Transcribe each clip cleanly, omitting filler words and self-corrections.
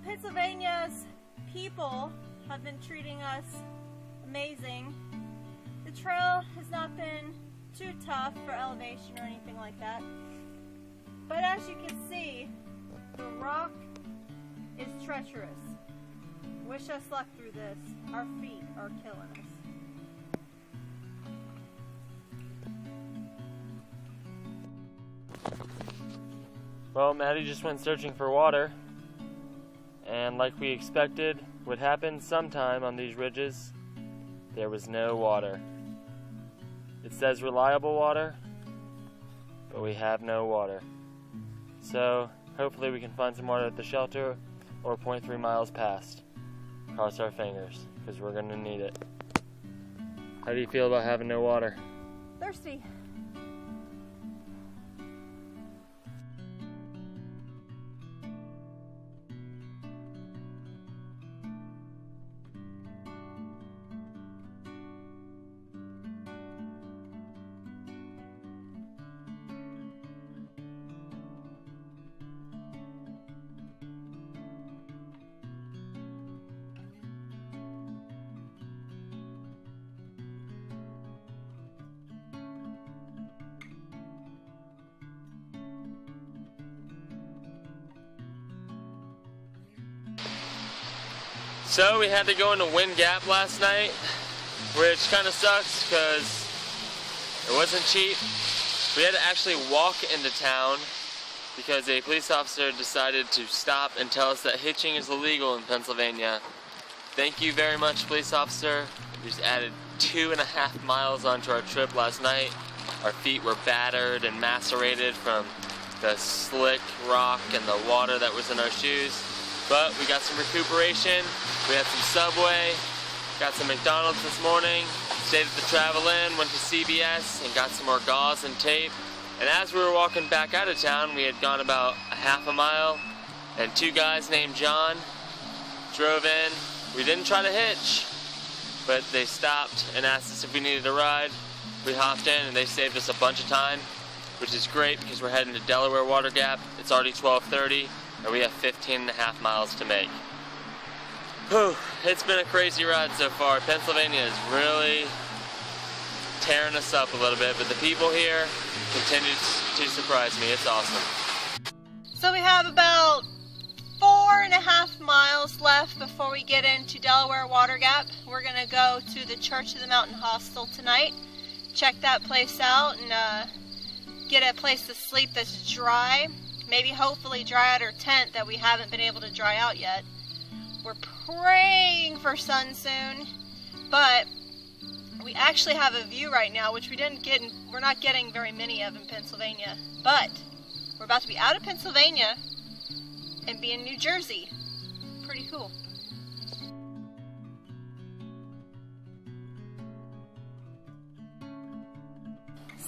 Pennsylvania's people have been treating us amazing. The trail has not been too tough for elevation or anything like that. But as you can see, the rock is treacherous. Wish us luck through this. Our feet are killing us. Well, Maddie just went searching for water, and like we expected would happen sometime on these ridges, there was no water. It says reliable water, but we have no water. So hopefully we can find some water at the shelter or 0.3 miles past. Cross our fingers, because we're going to need it. How do you feel about having no water? Thirsty. So we had to go into Wind Gap last night, which kind of sucks because it wasn't cheap. We had to actually walk into town because a police officer decided to stop and tell us that hitching is illegal in Pennsylvania. Thank you very much, police officer. We just added 2.5 miles onto our trip last night. Our feet were battered and macerated from the slick rock and the water that was in our shoes. But we got some recuperation. We had some Subway, got some McDonald's this morning, stayed at the Travel Inn, went to CBS and got some more gauze and tape. And as we were walking back out of town, we had gone about a half a mile, and two guys named John drove in. We didn't try to hitch, but they stopped and asked us if we needed a ride. We hopped in and they saved us a bunch of time, which is great because we're heading to Delaware Water Gap. It's already 12:30 and we have 15.5 miles to make. Whew, it's been a crazy ride so far. Pennsylvania is really tearing us up a little bit, but the people here continue to surprise me. It's awesome. So we have about 4.5 miles left before we get into Delaware Water Gap. We're gonna go to the Church of the Mountain Hostel tonight, check that place out, and get a place to sleep that's dry. Maybe hopefully dry out our tent that we haven't been able to dry out yet. We're praying for sun soon, but we actually have a view right now, which we're not getting very many of in Pennsylvania. But we're about to be out of Pennsylvania and be in New Jersey. Pretty cool.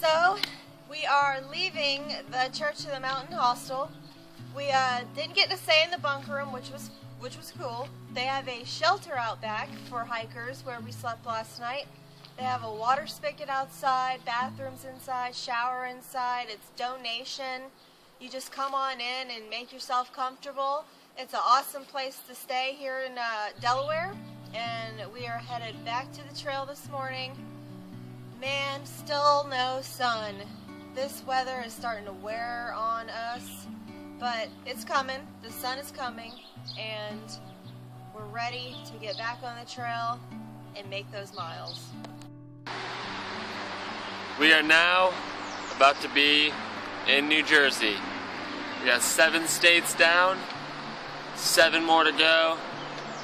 So we are leaving the Church of the Mountain Hostel. We didn't get to stay in the bunk room, which was cool. They have a shelter out back for hikers where we slept last night. They have a water spigot outside, bathrooms inside, shower inside. It's donation. You just come on in and make yourself comfortable. It's an awesome place to stay here in Delaware, and we are headed back to the trail this morning. Man, still no sun. This weather is starting to wear on us, but it's coming. The sun is coming, and we're ready to get back on the trail and make those miles. We are now about to be in New Jersey. We got 7 states down, 7 more to go,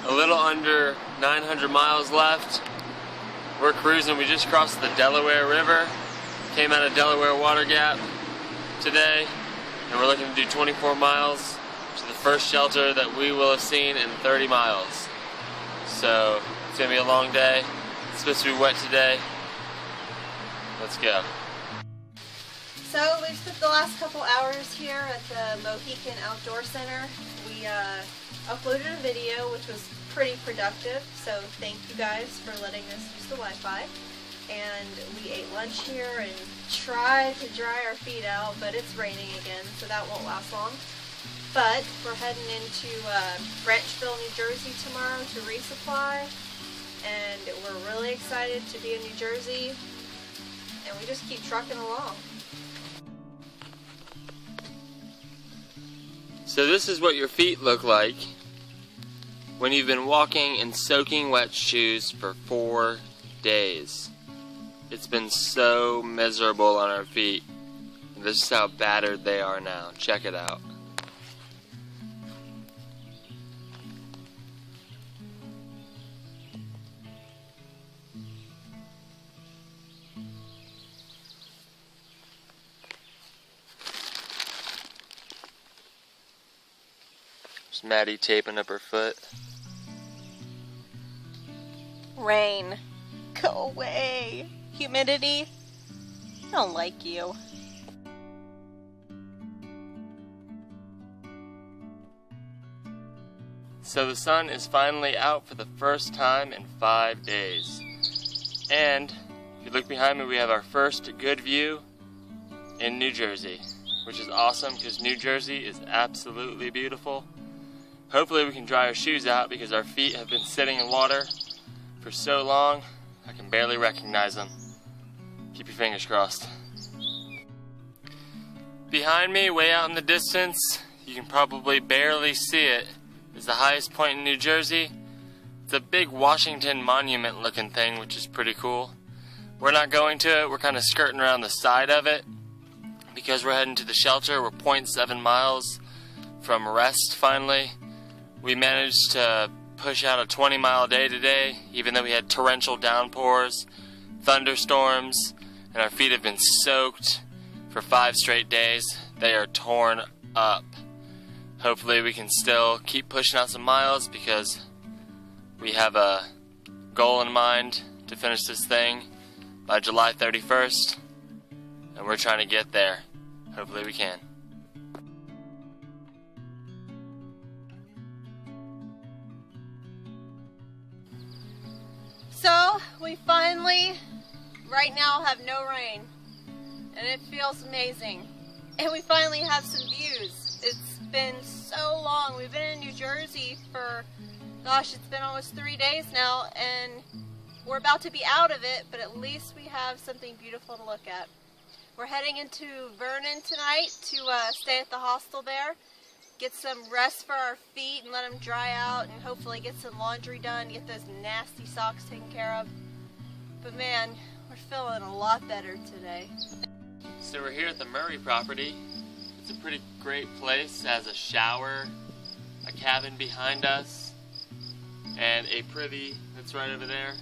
a little under 900 miles left. We're cruising. We just crossed the Delaware River, came out of Delaware Water Gap today, and we're looking to do 24 miles to the first shelter that we will have seen in 30 miles. So it's going to be a long day. It's supposed to be wet today. Let's go. So we spent the last couple hours here at the Mohican Outdoor Center. We uploaded a video, which was pretty productive, so thank you guys for letting us use the Wi-Fi. And we ate lunch here and tried to dry our feet out, but it's raining again, so that won't last long. But we're heading into Branchville, New Jersey tomorrow to resupply, and we're really excited to be in New Jersey, and we just keep trucking along. So this is what your feet look like when you've been walking in soaking wet shoes for 4 days. It's been so miserable on our feet. And this is how battered they are now. Check it out. There's Maddie taping up her foot. Rain, go away. Humidity, I don't like you. So the sun is finally out for the first time in 5 days. And if you look behind me, we have our first good view in New Jersey, which is awesome because New Jersey is absolutely beautiful. Hopefully we can dry our shoes out because our feet have been sitting in water for so long, I can barely recognize them. Keep your fingers crossed. Behind me, way out in the distance, you can probably barely see it, is the highest point in New Jersey. It's a big Washington Monument looking thing, which is pretty cool. We're not going to it, we're kind of skirting around the side of it because we're heading to the shelter. We're 0.7 miles from rest finally. We managed to push out a 20-mile day today, even though we had torrential downpours, thunderstorms, and our feet have been soaked for 5 straight days. They are torn up. Hopefully we can still keep pushing out some miles because we have a goal in mind to finish this thing by July 31st, and we're trying to get there. Hopefully we can. So, we finally, right now, have no rain, and it feels amazing. And we finally have some views. It's been so long. We've been in New Jersey for, gosh, it's been almost 3 days now, and we're about to be out of it, but at least we have something beautiful to look at. We're heading into Vernon tonight to stay at the hostel there, get some rest for our feet and let them dry out, and hopefully get some laundry done, get those nasty socks taken care of. But man, we're feeling a lot better today. So we're here at the Murray property. It's a pretty great place. It has a shower, a cabin behind us, and a privy that's right over there.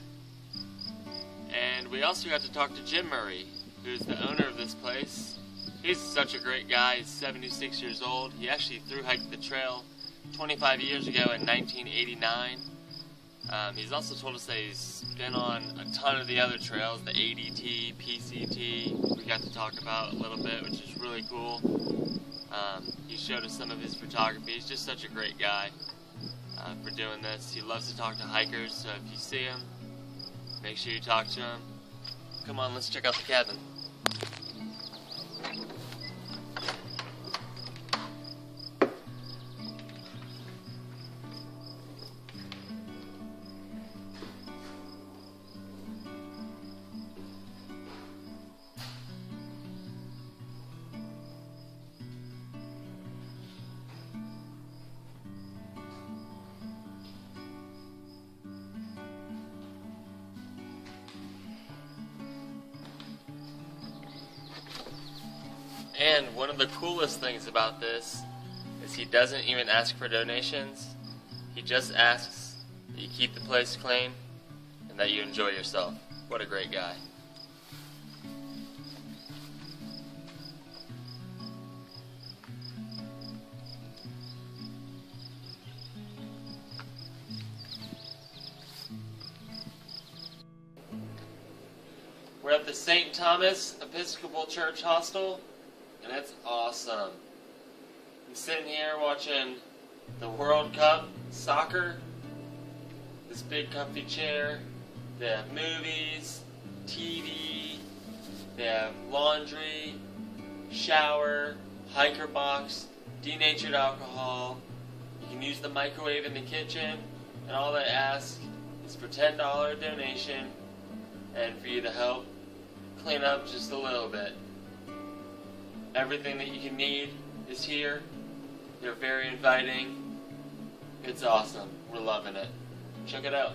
And we also got to talk to Jim Murray, who's the owner of this place. He's such a great guy. He's 76 years old. He actually thru-hiked the trail 25 years ago in 1989. He's also told us that he's been on a ton of the other trails, the ADT, PCT, we got to talk about a little bit, which is really cool. He showed us some of his photography. He's just such a great guy for doing this. He loves to talk to hikers, so if you see him, make sure you talk to him. Come on, let's check out the cabin. And one of the coolest things about this is he doesn't even ask for donations. He just asks that you keep the place clean and that you enjoy yourself. What a great guy. We're at the St. Thomas Episcopal Church Hostel, and it's awesome. I'm sitting here watching the World Cup soccer. This big comfy chair. They have movies, TV, they have laundry, shower, hiker box, denatured alcohol. You can use the microwave in the kitchen, and all they ask is for $10 donation and for you to help clean up just a little bit. Everything that you can need is here. They're very inviting. It's awesome. We're loving it. Check it out.